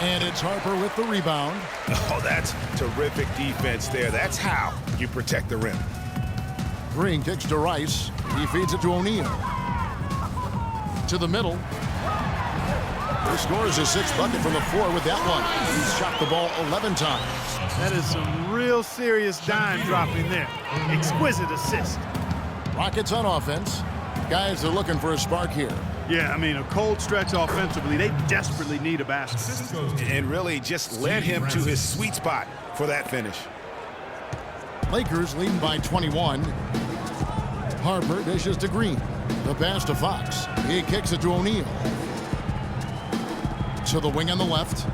And it's Harper with the rebound. Oh, that's terrific defense there. That's how you protect the rim. Green kicks to Rice. He feeds it to O'Neal. To the middle. He scores his sixth bucket from the floor with that one. He's shot the ball 11 times. That is some real serious dime dropping there. Exquisite assist. Rockets on offense. Guys are looking for a spark here. Yeah, I mean, a cold stretch offensively. They desperately need a basket. And really just led him to his sweet spot for that finish. Lakers leading by 21. Harper dishes to Green. The pass to Fox. He kicks it to O'Neal. To the wing on the left.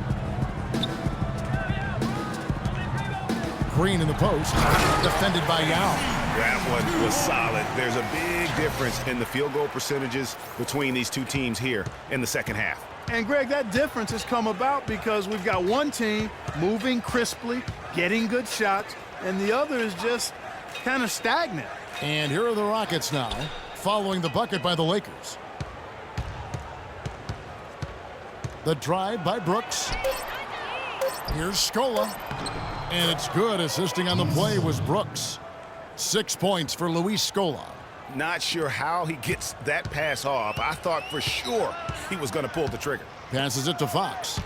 Green in the post. Defended by Yao. That one was solid. There's a big difference in the field goal percentages between these two teams here in the second half. And, Greg, that difference has come about because we've got one team moving crisply, getting good shots, and the other is just kind of stagnant. And here are the Rockets now, following the bucket by the Lakers. The drive by Brooks. Here's Scola. And it's good. Assisting on the play was Brooks. 6 points for Luis Scola. Not sure how he gets that pass off. I thought for sure he was going to pull the trigger. Passes it to Fox.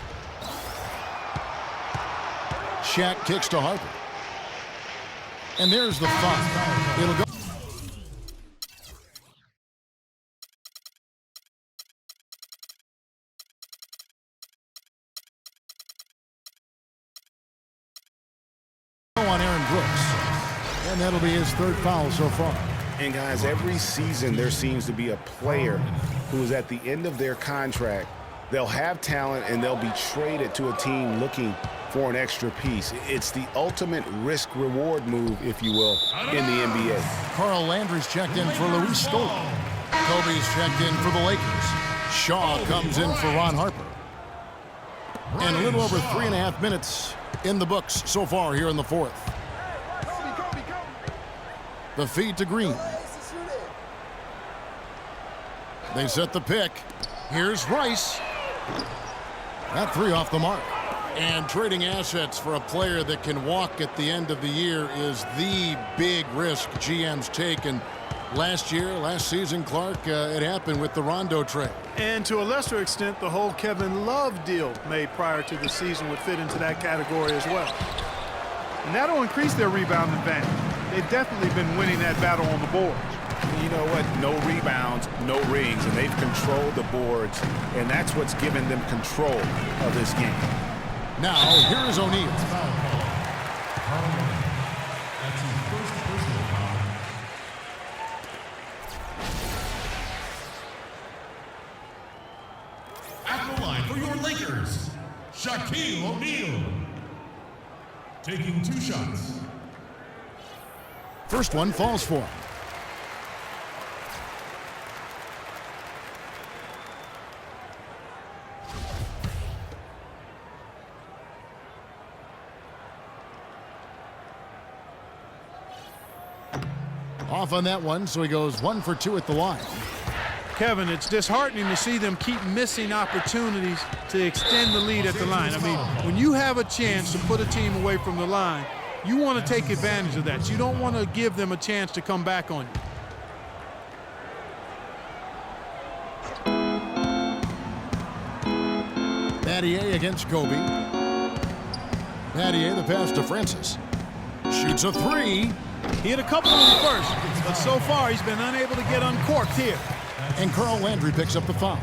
Shaq kicks to Harper. And there's the foul. It'll go. On Aaron Brooks. And that'll be his third foul so far. And guys, every season there seems to be a player who is at the end of their contract. They'll have talent and they'll be traded to a team looking for an extra piece. It's the ultimate risk-reward move, if you will, in the NBA. Carl Landry's checked in for Luis Scola. Kobe's checked in for the Lakers. Shaw comes in for Ron Harper. And a little over 3.5 minutes in the books so far here in the fourth. The feed to Green. They set the pick. Here's Rice. That three off the mark. And trading assets for a player that can walk at the end of the year is the big risk GMs take. And last season, Clark, it happened with the Rondo trade. And to a lesser extent, the whole Kevin Love deal made prior to the season would fit into that category as well. And that'll increase their rebound advantage. They've definitely been winning that battle on the boards. You know what? No rebounds, no rings, and they've controlled the boards, and that's what's given them control of this game. Now, here's O'Neal. At the line for your Lakers, Shaquille O'Neal. Taking 2 shots. First one falls for him. Off on that one, so he goes 1 for 2 at the line. Kevin, it's disheartening to see them keep missing opportunities to extend the lead at the line. I mean, when you have a chance to put a team away from the line, you want to take advantage of that. You don't want to give them a chance to come back on you. Battier against Kobe. Battier, the pass to Francis. Shoots a three. He hit a couple in the first, but so far he's been unable to get uncorked here. And Carl Landry picks up the foul.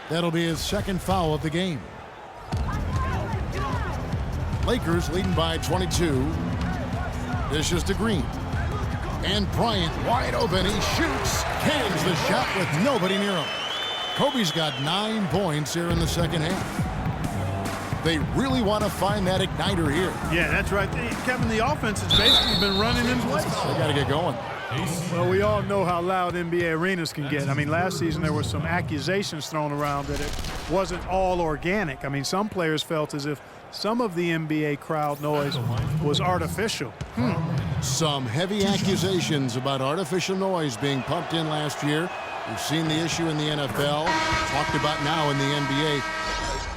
That'll be his second foul of the game. Lakers leading by 22. Dishes to Green. And Bryant wide open. He shoots. Cans the shot with nobody near him. Kobe's got 9 points here in the second half. They really want to find that igniter here. Yeah, that's right. Kevin, the offense has basically been running in place. They got to get going. Well, we all know how loud NBA arenas can get. I mean, last season there were some accusations thrown around that it wasn't all organic. I mean, some players felt as if some of the NBA crowd noise was artificial. Some heavy accusations about artificial noise being pumped in last year. We've seen the issue in the NFL, talked about now in the NBA.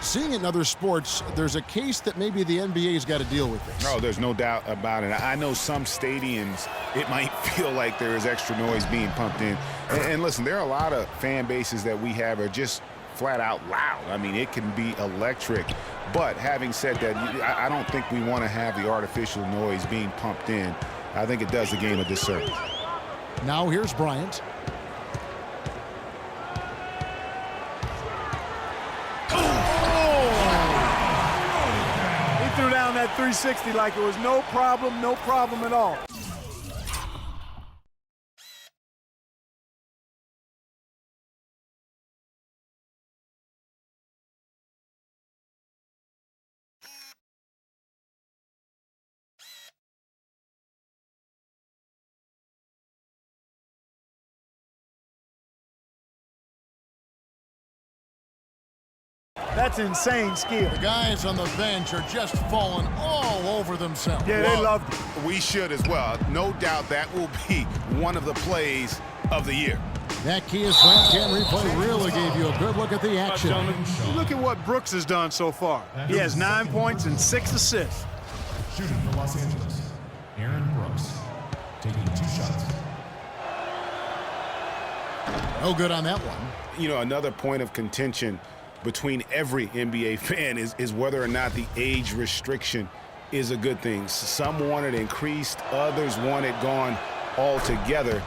Seeing it in other sports, there's a case that maybe the NBA's got to deal with this. Oh, there's no doubt about it. I know some stadiums, it might feel like there is extra noise being pumped in. And listen, there are a lot of fan bases that we have are just flat out loud. I mean, it can be electric. But having said that, I don't think we want to have the artificial noise being pumped in. I think it does the game a disservice. Now here's Bryant. He threw down that 360 like it was no problem at all. That's insane skill. The guys on the bench are just falling all over themselves. Yeah, they loved it. We should as well. No doubt that will be one of the plays of the year. That Kia Slam Cam replay really gave you a good look at the action. Look at what Brooks has done so far. He has 9 points and 6 assists. Shooting for Los Angeles, Aaron Brooks, taking 2 shots. No good on that one. You know, another point of contention between every NBA fan is whether or not the age restriction is a good thing. Some want it increased, others want it gone altogether.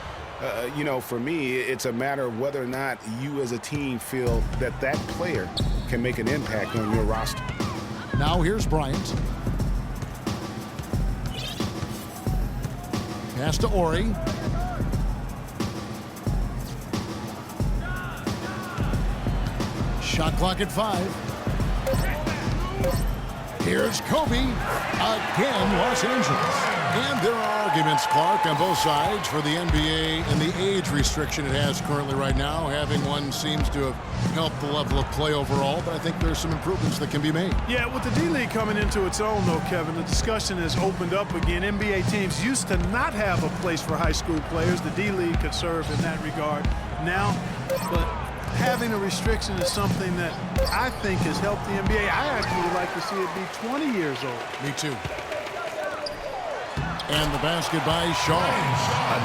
You know, for me, it's a matter of whether or not you as a team feel that that player can make an impact on your roster. Now here's Bryant. Pass to Ori. Shot clock at 5. Here's Kobe. Again, Los Angeles. And there are arguments, Clark, on both sides for the NBA and the age restriction it has currently right now. Having one seems to have helped the level of play overall, but I think there's some improvements that can be made. Yeah, with the D-League coming into its own, though, Kevin, the discussion has opened up again. NBA teams used to not have a place for high school players. The D-League could serve in that regard now, but having a restriction is something that I think has helped the NBA. I actually would like to see it be 20 years old. Me too. And the basket by Shaw.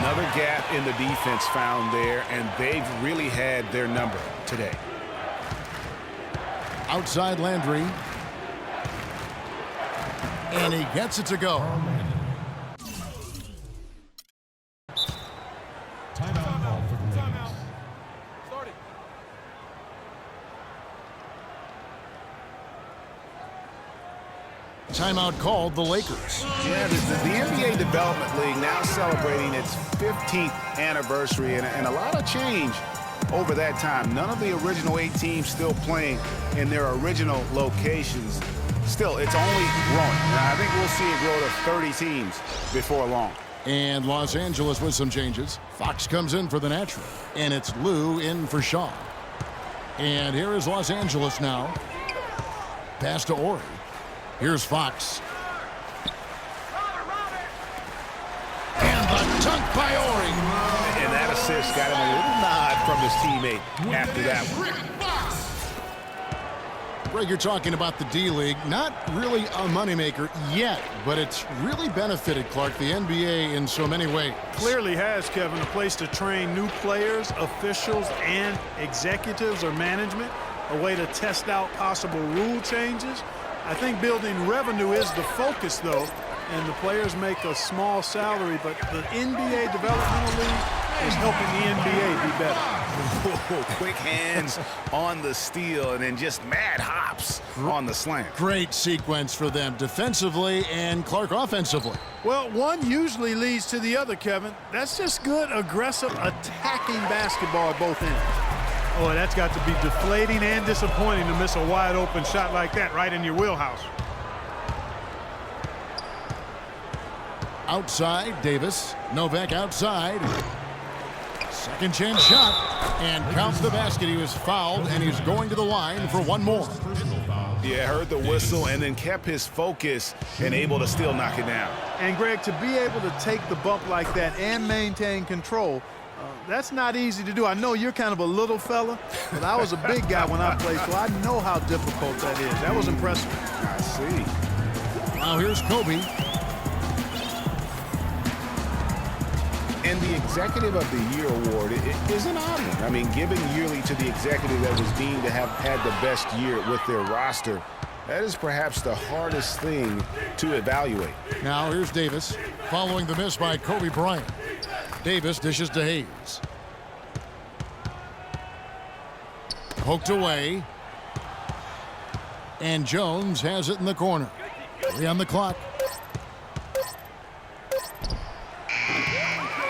Another gap in the defense found there, and they've really had their number today. Outside Landry. And he gets it to go. Timeout call for the Lakers. Timeout called the Lakers. Yeah, the NBA Development League now celebrating its 15th anniversary, and a lot of change over that time. None of the original 8 teams still playing in their original locations. Still, it's only growing. And I think we'll see it grow to 30 teams before long. And Los Angeles with some changes. Fox comes in for the natural. And it's Lou in for Shaw. And here is Los Angeles now. Pass to Ori. Here's Fox. And the dunk by Ori. And that assist got him a little nod from his teammate after that one. Greg, you're talking about the D-League. Not really a moneymaker yet, but it's really benefited, Clark, the NBA in so many ways. Clearly has, Kevin, a place to train new players, officials, and executives or management, a way to test out possible rule changes. I think building revenue is the focus, though, and the players make a small salary, but the NBA Developmental League is helping the NBA be better. Whoa, quick hands on the steal and then just mad hops on the slam. Great sequence for them defensively and Clark offensively. Well, one usually leads to the other, Kevin. That's just good, aggressive, attacking basketball at both ends. Oh, that's got to be deflating and disappointing to miss a wide-open shot like that right in your wheelhouse. Outside, Davis. Novak outside. Second chance shot, and counts the basket. He was fouled, and he's going to the line for one more. Yeah, heard the whistle and then kept his focus and able to still knock it down. And, Greg, to be able to take the bump like that and maintain control, that's not easy to do. I know you're kind of a little fella, but I was a big guy when I played, so I know how difficult that is. That was impressive. I see. Now here's Kobe. And the Executive of the Year award is an odd one. I mean, given yearly to the executive that was deemed to have had the best year with their roster, that is perhaps the hardest thing to evaluate. Now here's Davis following the miss by Kobe Bryant. Davis dishes to Hayes. Poked away. And Jones has it in the corner. 3 on the clock.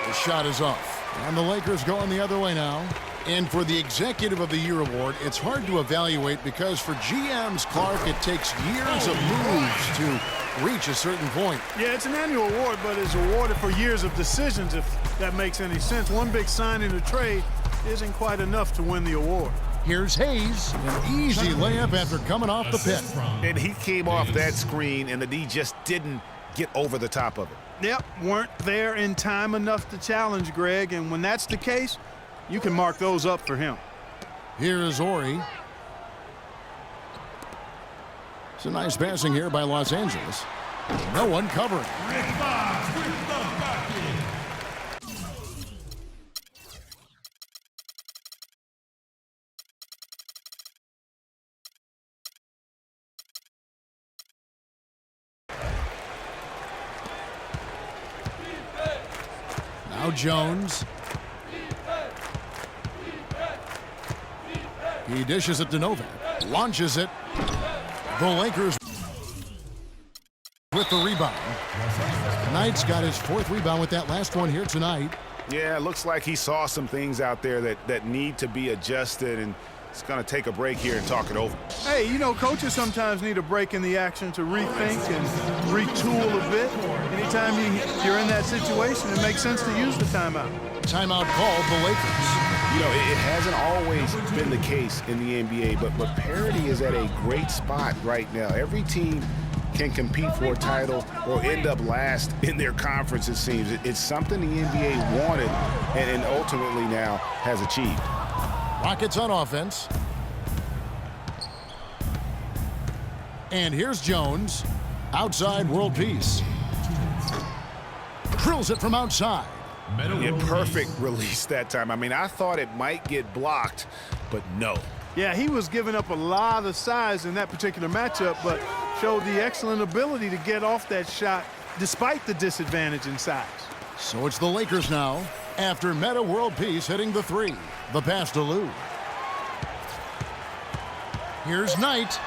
The shot is off. And the Lakers going the other way now. And for the Executive of the Year award, it's hard to evaluate because for GMs, Clark, it takes years of moves to reach a certain point. Yeah, it's an annual award, but it's awarded for years of decisions, if that makes any sense. One big signing or trade isn't quite enough to win the award. Here's Hayes, an easy layup after coming off the pick. And he came off that screen, and the D just didn't get over the top of it. Yep, weren't there in time enough to challenge, Greg, and when that's the case, you can mark those up for him. Here is Ori. It's a nice passing here by Los Angeles. No one covering. Now Jones. He dishes it to Novak. Launches it. The Lakers with the rebound. Knight's got his 4th rebound with that last one here tonight. Yeah, it looks like he saw some things out there that need to be adjusted, and it's going to take a break here and talk it over. Hey, you know, coaches sometimes need a break in the action to rethink and retool a bit. Anytime you're in that situation, it makes sense to use the timeout. Timeout called the Lakers. You know, it hasn't always been the case in the NBA, but parity is at a great spot right now. Every team can compete for a title or end up last in their conference, it seems. It's something the NBA wanted and ultimately now has achieved. Rockets on offense. And here's Jones. Outside world peace. Drills it from outside. Yeah, perfect release that time. I mean, I thought it might get blocked, but no. Yeah, he was giving up a lot of size in that particular matchup, but showed the excellent ability to get off that shot despite the disadvantage in size. So it's the Lakers now after Meta World Peace hitting the 3. The pass to Lou. Here's Knight.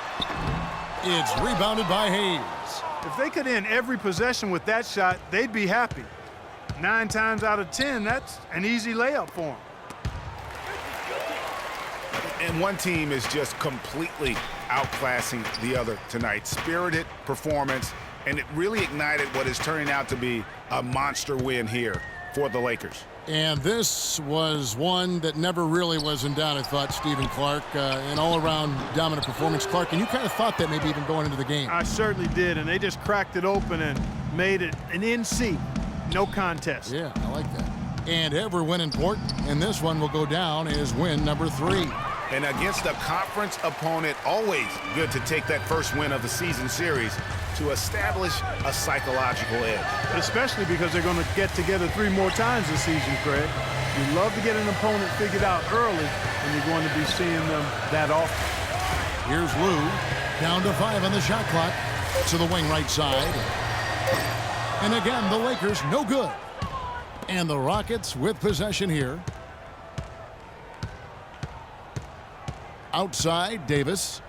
It's rebounded by Hayes. If they could end every possession with that shot, they'd be happy. 9 times out of 10, that's an easy layup for them. And one team is just completely outclassing the other tonight. Spirited performance, and it really ignited what is turning out to be a monster win here for the Lakers. And this was one that never really was in doubt, I thought, Stephen Clark. An all-around dominant performance, Clark. And you kind of thought that maybe even going into the game. I certainly did, and they just cracked it open and made it an NC. No contest. Yeah, I like that. And every win important, and this one will go down as win number 3. And against a conference opponent, always good to take that first win of the season series to establish a psychological edge. Especially because they're going to get together 3 more times this season, Craig. You love to get an opponent figured out early, and you're going to be seeing them that often. Here's Lou, down to 5 on the shot clock, to the wing right side. And again, the Lakers no good. And the Rockets with possession here. Outside, Davis.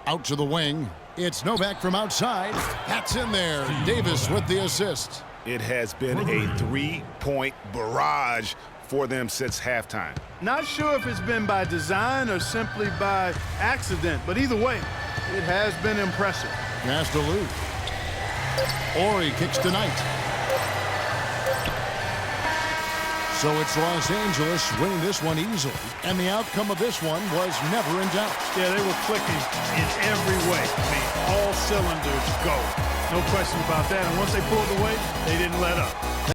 Out to the wing. It's Novak from outside. That's in there. Davis with the assist. It has been a 3-point barrage for them since halftime. Not sure if it's been by design or simply by accident, but either way, it has been impressive. Pass to Lou. Ori kicks to Knight. So it's Los Angeles winning this one easily. And the outcome of this one was never in doubt. Yeah, they were clicking in every way. I mean, all cylinders go. No question about that. And once they pulled away, they didn't let up.